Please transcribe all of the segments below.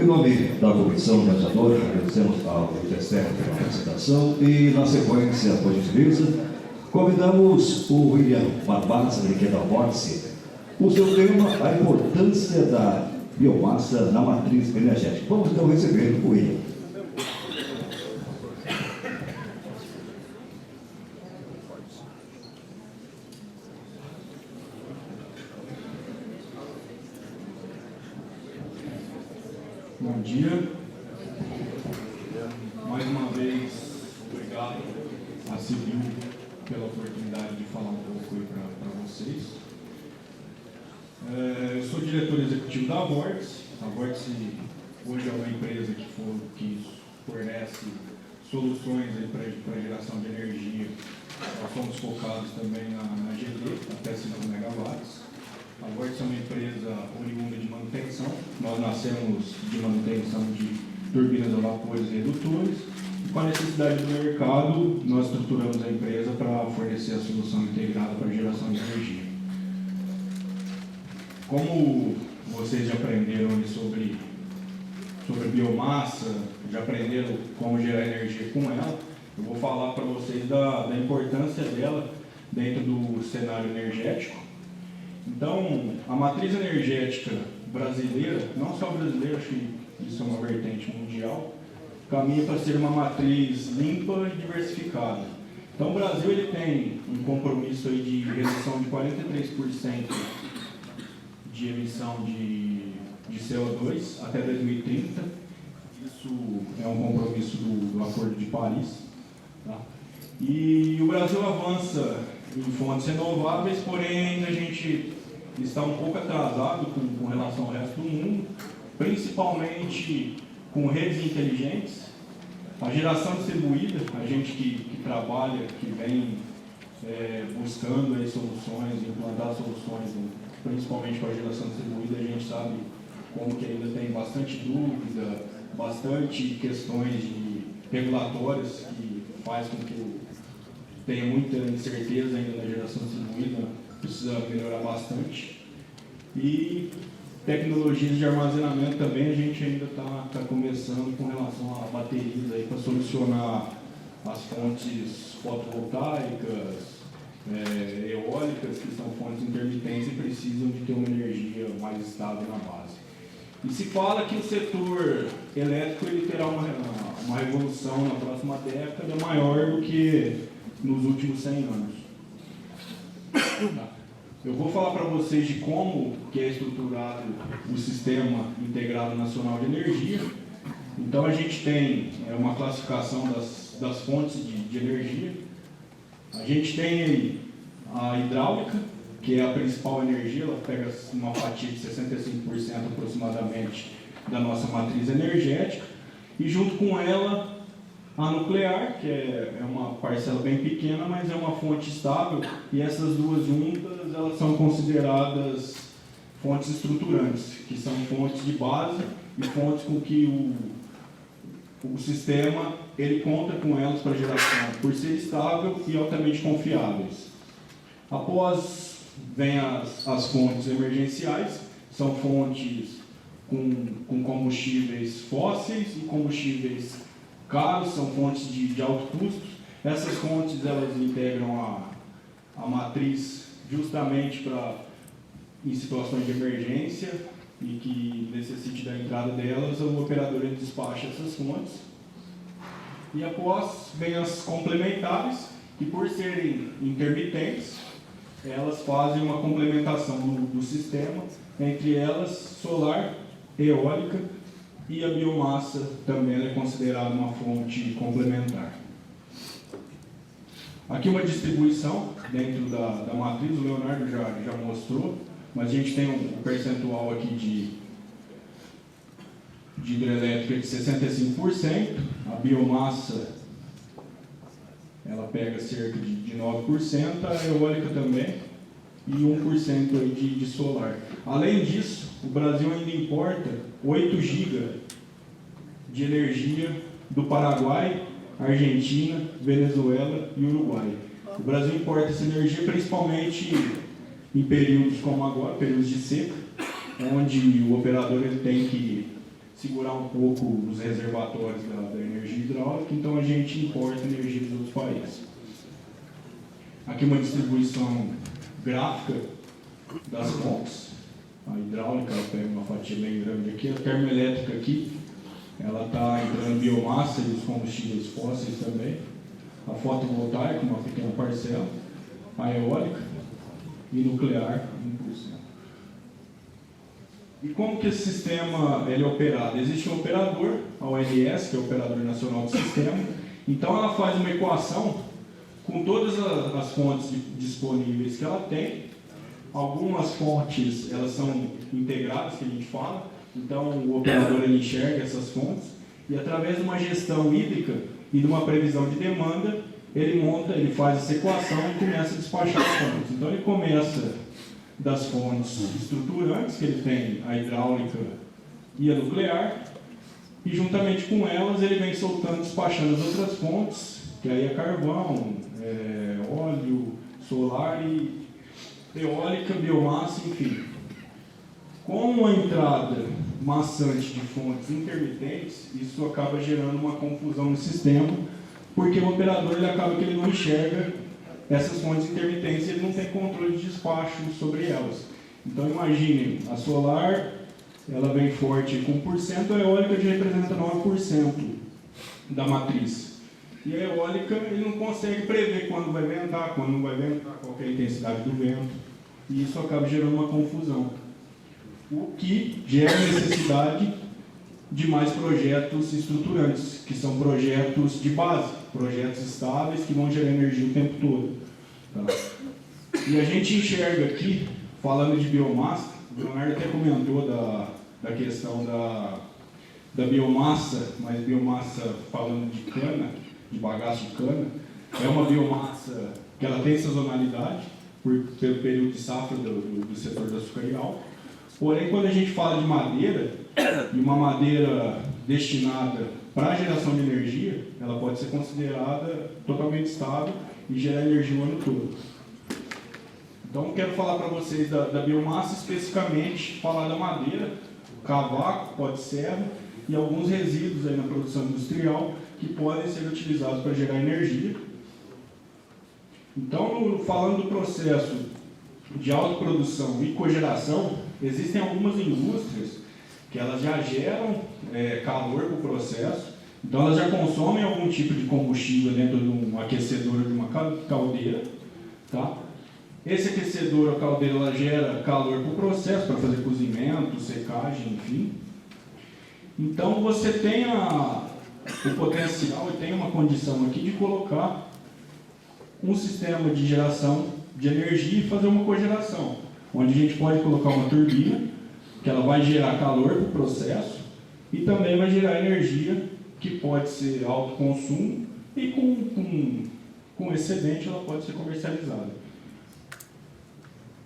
Em nome da comissão organizadora, agradecemos ao IPSEC pela apresentação e, na sequência, por gentileza, convidamos o William Barbazza, que é da Vórtice. O seu tema, a importância da biomassa na matriz energética. Vamos então receber o William. Bom dia. Mais uma vez, obrigado a Civil pela oportunidade de falar um pouco aí para vocês. Eu sou diretor executivo da Vórtice. A Vórtice hoje é uma empresa que fornece soluções para geração de energia. Nós somos focados também na GD, até 5 megawatts. A Vórtice é uma empresa oriunda de manutenção. Nós nascemos de manutenção de turbinas a vapores e redutores. E com a necessidade do mercado, nós estruturamos a empresa para fornecer a solução integrada para geração de energia. Como vocês já aprenderam sobre biomassa, já aprenderam como gerar energia com ela, eu vou falar para vocês da importância dela dentro do cenário energético. Então, a matriz energética brasileira, não só brasileira, acho que isso é uma vertente mundial, caminha para ser uma matriz limpa e diversificada. Então, o Brasil ele tem um compromisso aí de redução de 43% de emissão de CO2 até 2030. Isso é um compromisso do Acordo de Paris. Tá? E o Brasil avança em fontes renováveis, porém ainda a gente está um pouco atrasado com relação ao resto do mundo, principalmente com redes inteligentes. A geração distribuída, a gente que trabalha, que vem buscando aí soluções, implantar soluções, principalmente com a geração distribuída, a gente sabe como que ainda tem bastante dúvida, bastante questões regulatórias que faz com que tenha muita incerteza ainda na geração distribuída, precisa melhorar bastante. E tecnologias de armazenamento também a gente ainda está começando com relação a baterias aí para solucionar as fontes fotovoltaicas, eólicas, que são fontes intermitentes e precisam de ter uma energia mais estável na base. E se fala que o setor elétrico ele terá uma revolução na próxima década maior do que nos últimos 100 anos. Eu vou falar para vocês de como que é estruturado o Sistema Integrado Nacional de Energia. Então a gente tem uma classificação das fontes de energia. A gente tem aí a hidráulica, que é a principal energia, ela pega uma fatia de 65% aproximadamente da nossa matriz energética, e junto com ela a nuclear, que é uma parcela bem pequena, mas é uma fonte estável, e essas duas juntas elas são consideradas fontes estruturantes, que são fontes de base e fontes com que o sistema ele conta com elas para geração, por ser estável e altamente confiáveis. Após vem as fontes emergenciais, são fontes com combustíveis fósseis e combustíveis caros, são fontes de alto custo. Essas fontes elas integram a matriz justamente para em situações de emergência e que necessite da entrada delas, o operador despacha essas fontes. E após vem as complementares, que por serem intermitentes, elas fazem uma complementação do sistema, entre elas solar, eólica e a biomassa também é considerada uma fonte complementar. Aqui uma distribuição dentro da matriz, o Leonardo já mostrou, mas a gente tem um percentual aqui de hidrelétrica de 65%, a biomassa ela pega cerca de 9%, a eólica também, e 1% aí de solar. Além disso, o Brasil ainda importa 8 GB de energia do Paraguai, Argentina, Venezuela e Uruguai. O Brasil importa essa energia principalmente em períodos como agora, períodos de seca, onde o operador ele tem que segurar um pouco os reservatórios da energia hidráulica, então a gente importa energia dos outros países. Aqui uma distribuição gráfica das fontes. A hidráulica ela pega uma fatia bem grande aqui, a termoelétrica aqui, ela está entrando biomassa e os combustíveis fósseis também. A fotovoltaica, uma pequena parcela, a eólica e nuclear, 1%. E como que esse sistema ele é operado? Existe um operador, a ONS, que é o Operador Nacional do Sistema. Então ela faz uma equação com todas as fontes disponíveis que ela tem. Algumas fontes elas são integradas, que a gente fala. Então o operador ele enxerga essas fontes e através de uma gestão hídrica e de uma previsão de demanda, ele faz essa equação e começa a despachar as fontes. Então ele começa das fontes estruturantes, que ele tem a hidráulica e a nuclear, e juntamente com elas ele vem soltando, despachando as outras fontes, que aí é carvão, óleo, solar e eólica, biomassa, enfim. Com a entrada maçante de fontes intermitentes, isso acaba gerando uma confusão no sistema, porque o operador ele acaba que ele não enxerga essas fontes intermitentes e ele não tem controle de despacho sobre elas. Então imagine, a solar ela vem forte com 1%, a eólica já representa 9% da matriz. E a eólica ele não consegue prever quando vai ventar, quando não vai ventar, qual é a intensidade do vento, e isso acaba gerando uma confusão. O que gera necessidade de mais projetos estruturantes, que são projetos de base, projetos estáveis que vão gerar energia o tempo todo. Tá? E a gente enxerga aqui, falando de biomassa, o Leonardo até comentou da questão da biomassa, mas biomassa falando de cana, de bagaço de cana, é uma biomassa que ela tem sazonalidade, pelo período de safra do setor da açucarial. Porém, quando a gente fala de madeira, e uma madeira destinada para a geração de energia, ela pode ser considerada totalmente estável e gerar energia o ano todo. Então, quero falar para vocês da biomassa, especificamente falar da madeira, cavaco, pó de serra e alguns resíduos aí na produção industrial que podem ser utilizados para gerar energia. Então, falando do processo de autoprodução e cogeração, existem algumas indústrias que elas já geram calor para o processo, então elas já consomem algum tipo de combustível dentro de um aquecedor ou de uma caldeira. Tá? Esse aquecedor ou caldeira ela gera calor para o processo, para fazer cozimento, secagem, enfim. Então você tem o potencial e tem uma condição aqui de colocar um sistema de geração de energia e fazer uma cogeração, onde a gente pode colocar uma turbina, que ela vai gerar calor para o processo e também vai gerar energia que pode ser autoconsumo e com excedente ela pode ser comercializada.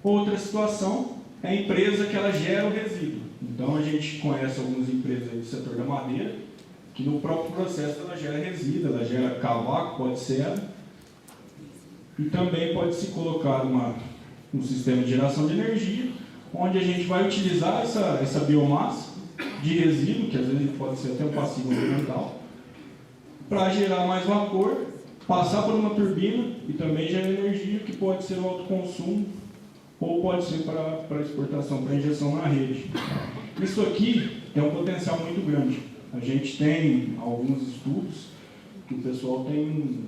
Outra situação é a empresa que ela gera o resíduo. Então a gente conhece algumas empresas do setor da madeira, que no próprio processo ela gera resíduo, ela gera cavaco, pode ser, e também pode se colocar um sistema de geração de energia, onde a gente vai utilizar essa biomassa de resíduo, que às vezes pode ser até um passivo ambiental, para gerar mais vapor, passar por uma turbina e também gerar energia que pode ser o autoconsumo ou pode ser para exportação, para injeção na rede. Isso aqui tem um potencial muito grande. A gente tem alguns estudos que o pessoal tem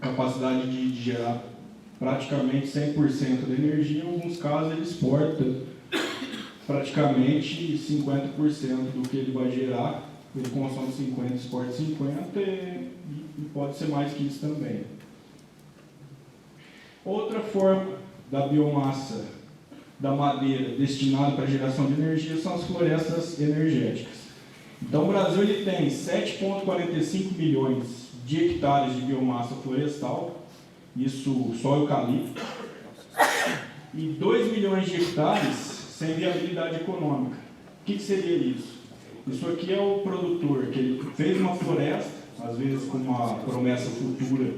capacidade de gerar praticamente 100% da energia, em alguns casos ele exporta praticamente 50% do que ele vai gerar, ele consome 50%, exporta 50% e pode ser mais que isso também. Outra forma da biomassa da madeira destinada para a geração de energia são as florestas energéticas. Então o Brasil ele tem 7,45 milhões de hectares de biomassa florestal, isso só eucalipto, e 2 milhões de hectares sem viabilidade econômica. O que seria isso? Isso aqui é o produtor que ele fez uma floresta, às vezes com uma promessa futura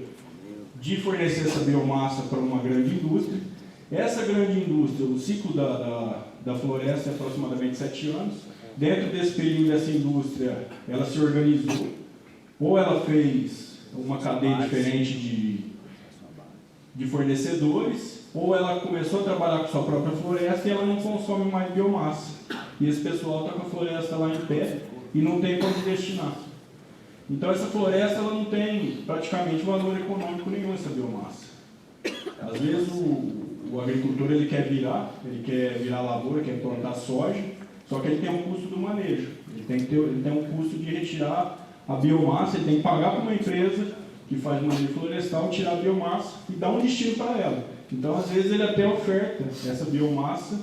de fornecer essa biomassa para uma grande indústria. Essa grande indústria, o ciclo da floresta é aproximadamente 7 anos, dentro desse período, essa indústria, ela se organizou, ou ela fez uma cadeia diferente de fornecedores, ou ela começou a trabalhar com sua própria floresta e ela não consome mais biomassa. E esse pessoal está com a floresta lá em pé e não tem como destinar. Então essa floresta ela não tem praticamente valor econômico nenhum, essa biomassa. Às vezes o agricultor ele quer virar lavoura, quer plantar soja, só que ele tem um custo do manejo. Ele tem um custo de retirar a biomassa, ele tem que pagar para uma empresa que faz manejo florestal, tirar a biomassa e dar um destino para ela. Então, às vezes, ele até oferta essa biomassa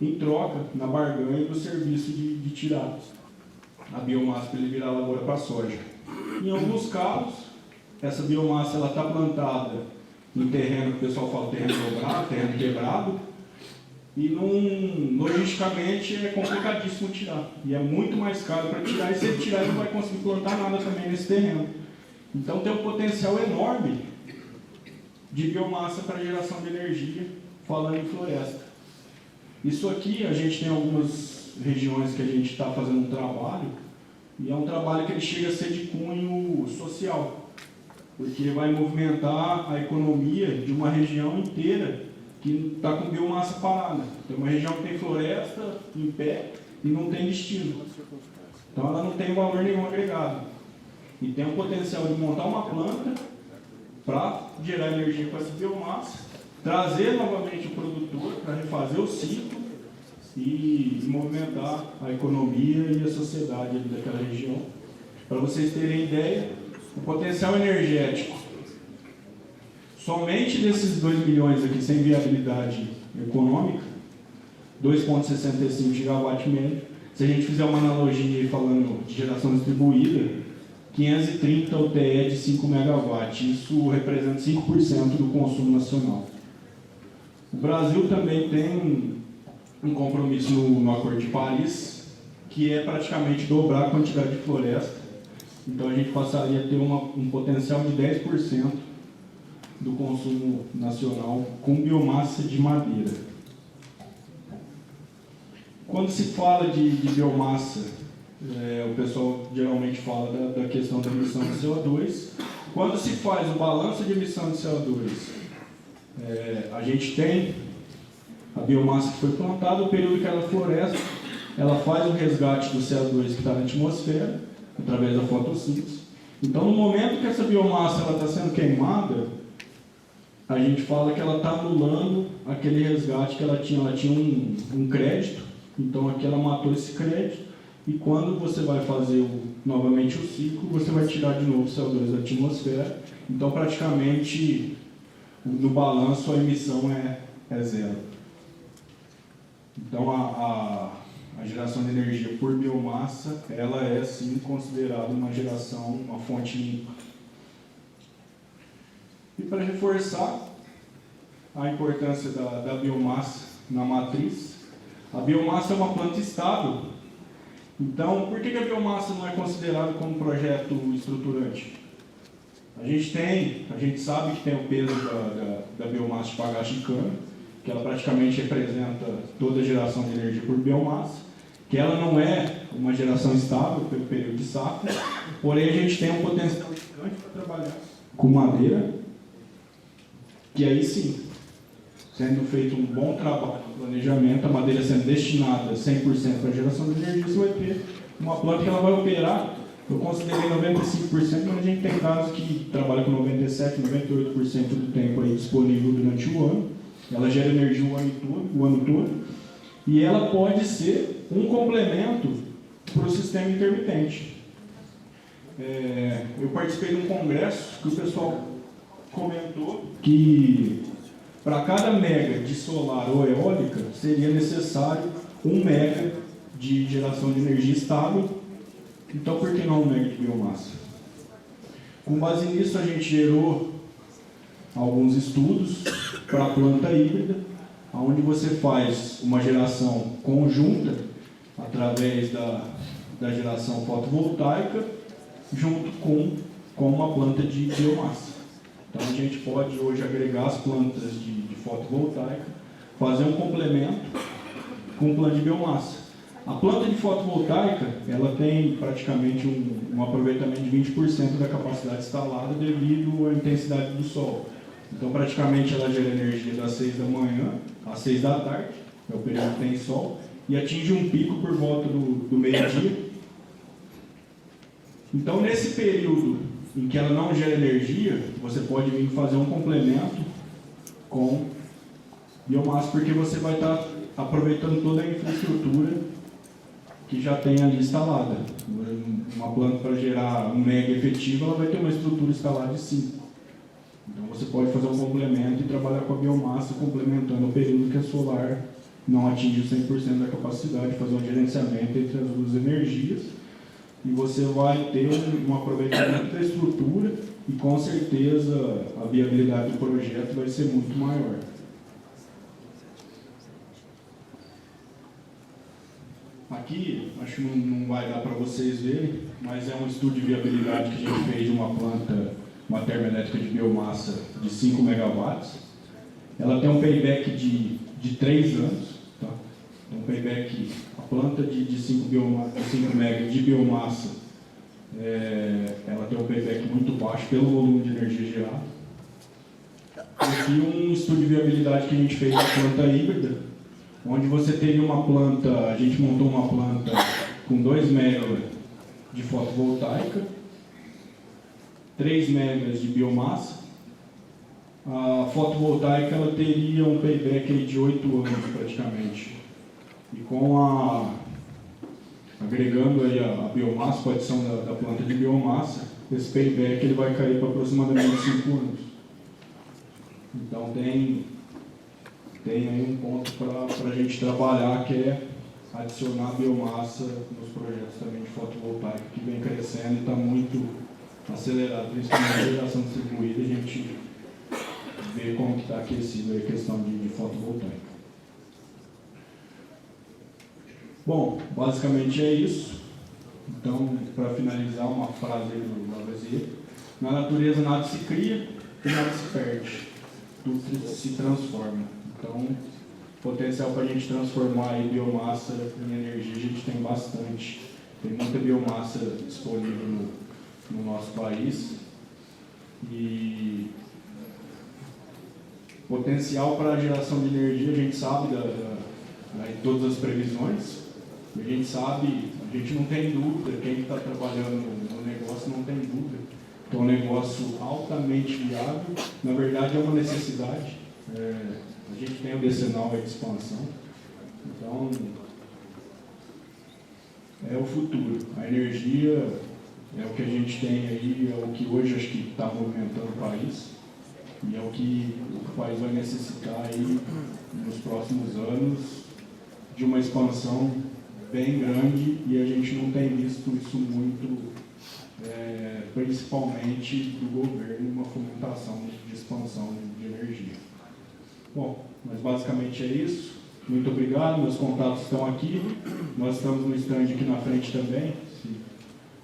em troca, na barganha, do serviço de tirar a biomassa para ele virar lavoura para soja. Em alguns casos, essa biomassa está plantada em terreno que o pessoal fala terreno dobrado, terreno quebrado, e logisticamente é complicadíssimo tirar. E é muito mais caro para tirar, e se ele tirar, ele não vai conseguir plantar nada também nesse terreno. Então tem um potencial enorme de biomassa para geração de energia, falando em floresta. Isso aqui, a gente tem algumas regiões que a gente está fazendo um trabalho, e é um trabalho que ele chega a ser de cunho social, porque vai movimentar a economia de uma região inteira que está com biomassa parada. Tem uma região que tem floresta em pé e não tem destino. Então ela não tem valor nenhum agregado. E tem o potencial de montar uma planta para gerar energia com essa biomassa, trazer novamente o produtor para refazer o ciclo e movimentar a economia e a sociedade ali daquela região. Para vocês terem ideia, o potencial energético, somente desses 2 milhões aqui sem viabilidade econômica, 2,65 GWh, se a gente fizer uma analogia falando de geração distribuída, 530 UTE de 5 MW, isso representa 5% do consumo nacional. O Brasil também tem um compromisso no Acordo de Paris, que é praticamente dobrar a quantidade de floresta. Então a gente passaria a ter um potencial de 10% do consumo nacional com biomassa de madeira. Quando se fala de biomassa, o pessoal geralmente fala da questão da emissão de CO2. Quando se faz o balanço de emissão de CO2, a gente tem a biomassa que foi plantada, o período que ela floresce, ela faz o resgate do CO2 que está na atmosfera, através da fotossíntese. Então, no momento que essa biomassa está sendo queimada, a gente fala que ela está anulando aquele resgate que ela tinha. Ela tinha um crédito, então aqui ela matou esse crédito, e quando você vai fazer novamente o ciclo, você vai tirar de novo o CO2 da atmosfera. Então, praticamente, no balanço, a emissão é zero. Então, a geração de energia por biomassa, ela é, sim, considerada uma fonte limpa. E para reforçar a importância da biomassa na matriz, a biomassa é uma planta estável. Então, por que a biomassa não é considerada como projeto estruturante? A gente sabe que tem o peso da biomassa de bagaço de cana, que ela praticamente representa toda a geração de energia por biomassa, que ela não é uma geração estável pelo período de safra, porém a gente tem um potencial gigante para trabalhar com madeira, que aí sim, sendo feito um bom trabalho de planejamento, a madeira sendo destinada 100% para a geração de energia, você vai ter uma planta que ela vai operar, eu considerei 95%, mas a gente tem casos que trabalha com 97%, 98% do tempo aí disponível durante o ano, ela gera energia o ano todo, e ela pode ser um complemento para o sistema intermitente. Eu participei de um congresso que o pessoal comentou que para cada mega de solar ou eólica seria necessário 1 mega de geração de energia estável. Então, por que não 1 mega de biomassa? Com base nisso, a gente gerou alguns estudos para a planta híbrida, onde você faz uma geração conjunta através da geração fotovoltaica junto com uma planta de biomassa. Então a gente pode hoje agregar as plantas de fotovoltaica, fazer um complemento com um plano de biomassa. A planta de fotovoltaica, ela tem praticamente um aproveitamento de 20% da capacidade instalada devido à intensidade do sol. Então, praticamente, ela gera energia das 6 da manhã às 6 da tarde, é o período que tem sol, e atinge um pico por volta do meio-dia. Então, nesse período em que ela não gera energia, você pode vir fazer um complemento com biomassa, porque você vai estar aproveitando toda a infraestrutura que já tem ali instalada. Uma planta para gerar 1 mega efetivo, ela vai ter uma estrutura instalada de 5. Então você pode fazer um complemento e trabalhar com a biomassa, complementando o período que a solar não atinge 100% da capacidade, fazer um gerenciamento entre as duas energias, e você vai ter um aproveitamento da estrutura e com certeza a viabilidade do projeto vai ser muito maior. Aqui, acho que não vai dar para vocês verem, mas é um estudo de viabilidade que a gente fez de uma planta, uma termoelétrica de biomassa de 5 megawatts. Ela tem um payback de 3 anos. Tá? Um payback, a planta de 5 mega de biomassa, ela tem um payback muito baixo pelo volume de energia gerada. Aqui um estudo de viabilidade que a gente fez da planta híbrida, onde você teria uma planta, a gente montou uma planta com 2 megas de fotovoltaica, 3 megas de biomassa. A fotovoltaica ela teria um payback de 8 anos praticamente. E agregando aí a biomassa, com a adição da planta de biomassa, esse payback ele vai cair para aproximadamente 5 anos. Então tem aí um ponto para a gente trabalhar, que é adicionar biomassa nos projetos também de fotovoltaica, que vem crescendo e está muito acelerado, principalmente a geração distribuída, a gente vê como está aquecido a questão de fotovoltaica. Bom, basicamente é isso. Então, para finalizar, uma frase do Lavoisier: na natureza nada se cria e nada se perde, tudo se transforma. Então, potencial para a gente transformar a biomassa em energia, a gente tem bastante. Tem muita biomassa disponível no nosso país. E potencial para a geração de energia, a gente sabe de todas as previsões. A gente sabe, a gente não tem dúvida, quem está trabalhando no negócio não tem dúvida. Então, é um negócio altamente viável. Na verdade, é uma necessidade. A gente tem o decenal de expansão, então é o futuro. A energia é o que a gente tem aí, é o que hoje acho que está movimentando o país, e é o que o país vai necessitar aí nos próximos anos, de uma expansão bem grande, e a gente não tem visto isso muito, principalmente do governo, uma fomentação de expansão de energia. Bom, mas basicamente é isso. Muito obrigado, meus contatos estão aqui. Nós estamos no stand aqui na frente também. Se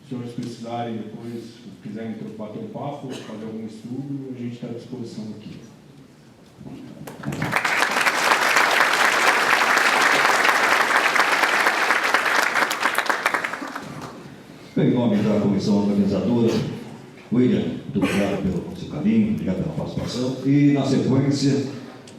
os senhores precisarem depois, quiserem bater um papo, fazer algum estudo, a gente está à disposição aqui. Em nome da comissão organizadora, William, muito obrigado pelo seu carinho, obrigado pela participação. E, na sequência,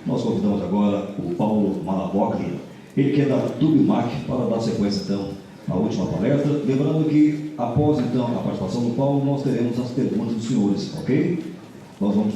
nós convidamos agora o Paulo Malabocli, ele que é da Tubimac, para dar sequência, então, à última palestra. Lembrando que, após, então, a participação do Paulo, nós teremos as perguntas dos senhores, ok? Nós vamos